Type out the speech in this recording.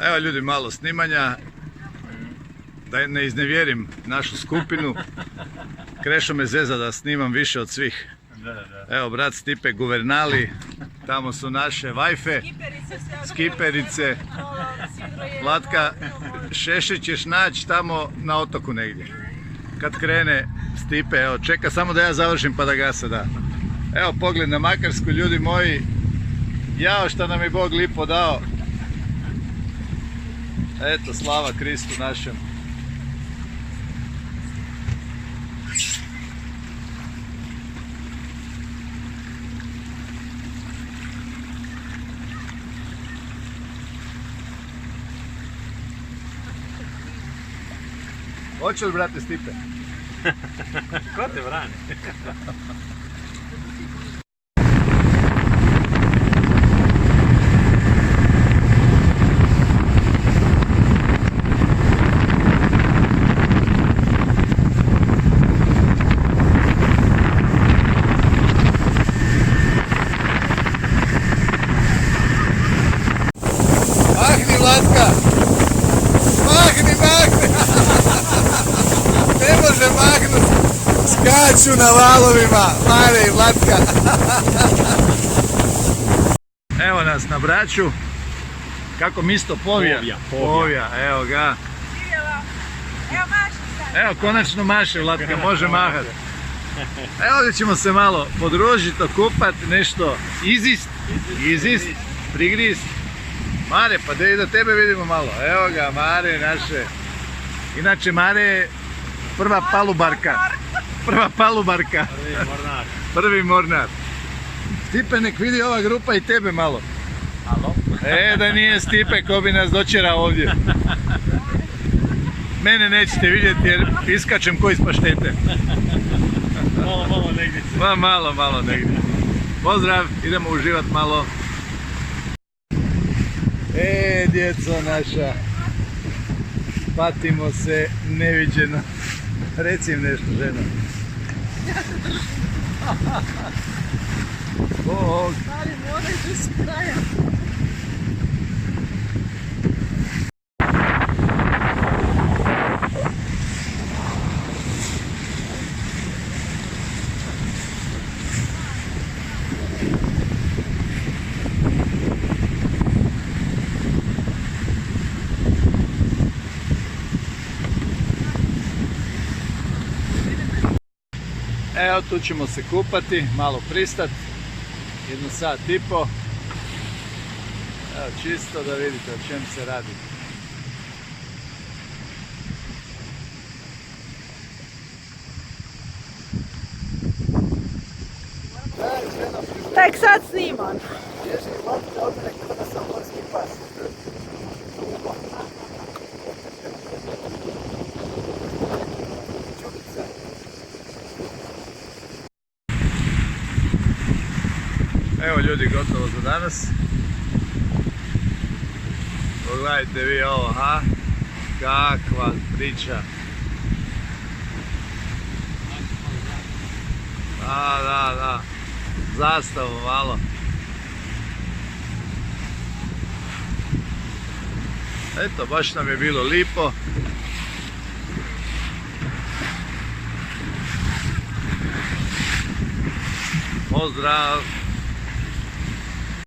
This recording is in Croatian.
Evo ljudi, malo snimanja, da ne iznevjerim našu skupinu. Krešo me zeza da snimam više od svih. Evo brat Stipe Guvernali, tamo su naše vajfe, skiperice. Vlatka, Šeši ćeš naći tamo na otoku negdje. Kad krene Stipe, evo čeka samo da ja završim pa da ga se da. Evo pogled na Makarsku, ljudi moji. Jao šta nam je Bog lipo dao. Eto, slava Kristu našem. Hoće li, brate Stipe? Ko te brani? Mahni, Vlatka! Mahni, mahni! Ne može mahnut! Skaču na valovima! Mare i Vlatka! Evo nas na Braču. Kako misto Povija? Povija, evo ga. Evo maši sad. Evo, konačno maše Vlatka, može mahat. Evo ovdje ćemo se malo podružiti, okupat, nešto izist, prigrist. Mare, pa da tebe vidimo malo. Evo ga, Mare naše. Inače, Mare je prva palubarka. Prva palubarka. Prvi mornar. Stipe, nek vidi ova grupa i tebe malo. Alo? Da nije Stipe ko bi nas dočerao ovdje. Mene nećete vidjeti jer iskačem ko iz paštete. Malo negdje. Malo negdje. Pozdrav, idemo uživat malo. Djeco naša, patimo se neviđeno. Reci im nešto, ženo. Bog. Ali moraju do kraja. Evo tu ćemo se kupati, malo pristat, 1 sat i po. Evo čisto da vidite o čem se radi. Tek sad snimam. Evo ljudi, gotovo za danas. Pogledajte vi ovo, ha? Kakva priča. Da. Zastavu malo. Eto, baš nam je bilo lipo. Pozdrav!